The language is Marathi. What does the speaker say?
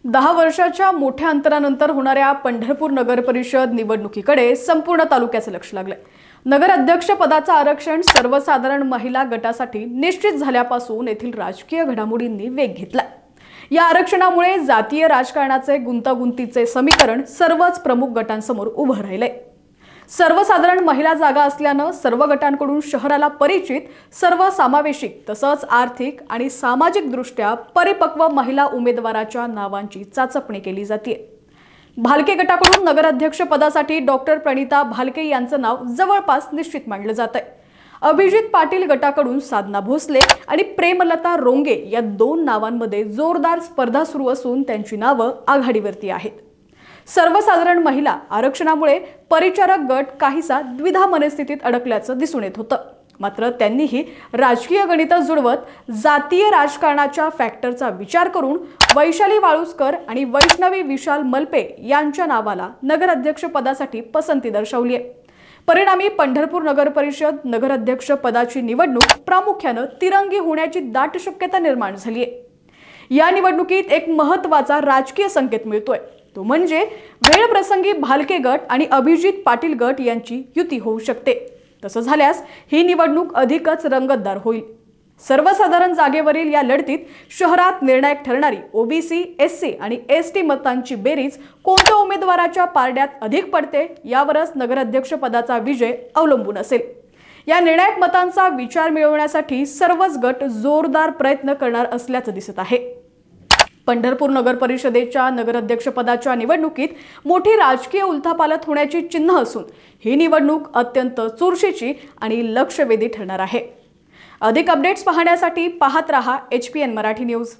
10 वर्षाच्या मोठ्या अंतरानंतर होणाऱ्या पंढरपूर नगर परिषद निवडणुकीकडे संपूर्ण तालुक्याचे लक्ष लागले। नगर अध्यक्ष पदाचं आरक्षण सर्वसाधारण महिला गटासाठी निश्चित झाल्यापासून येथील राजकीय घडामोडींनी वेग घेतला। या आरक्षणामुळे जातीय राजकारणाचे गुंतागुंतीचे समीकरण सर्वच प्रमुख गटांसमोर उभं राहिले। सर्वसाधारण महिला जागा असल्याने सर्व गटांकडून शहराला परिचित, सर्वसमावेशक तसंच आर्थिक आणि सामाजिक दृष्ट्या परिपक्व महिला उमेदवाराच्या नावांची चाचपणी केली जाते। भालके गटाकडून नगराध्यक्ष पदासाठी डॉक्टर प्रणिता भालके यांचं नाव जवळपास निश्चित मानलं जातंय। अभिजित पाटील गटाकडून साधना भोसले आणि प्रेमलता रोंगे या दोन नावांमध्ये जोरदार स्पर्धा सुरू असून त्यांची नावं आघाडीवरती आहेत। सर्वसाधारण महिला आरक्षणामुळे परिचारक गट काहीसा द्विधा मनस्थितीत अडकल्याचं दिसून येत होतं। मात्र त्यांनीही राजकीय गणित जुळवत जातीय राजकारणाच्या फॅक्टरचा विचार करून वैशाली वाळुसकर आणि वैष्णवी विशाल मलपे यांच्या नावाला नगराध्यक्ष पदासाठी पसंती दर्शवली आहे। परिणामी पंढरपूर नगर परिषद नगराध्यक्ष पदाची निवडणूक प्रामुख्याने तिरंगी होण्याची दाट शक्यता निर्माण झाली आहे। या निवडणुकीत एक महत्त्वाचा राजकीय संकेत मिळतोय, तो म्हणजे वेळ प्रसंगी भालके गट आणि अभिजित पाटील गट यांची युती होऊ शकते। तसं झाल्यास ही निवडणूक अधिकच रंगतदार होईल। सर्वसाधारण जागेवरील या लढतीत शहरात निर्णायक ठरणारी ओबीसी, एससी आणि एसटी मतांची बेरीज कोणत्या उमेदवाराच्या पारड्यात अधिक पडते यावरच नगराध्यक्ष पदाचा विजय अवलंबून असेल। या निर्णायक मतांचा विचार मिळवण्यासाठी सर्वच गट जोरदार प्रयत्न करणार असल्याचं दिसत आहे। पंढरपूर नगर परिषदेच्या नगराध्यक्ष पदाच्या निवडणुकीत मोठी राजकीय उलथापालथ होण्याची चिन्ह असून ही निवडणूक अत्यंत चुरशीची आणि लक्षवेधी ठरणार आहे। अधिक अपडेट्स पाहण्यासाठी पाहत रहा HPN मराठी न्यूज।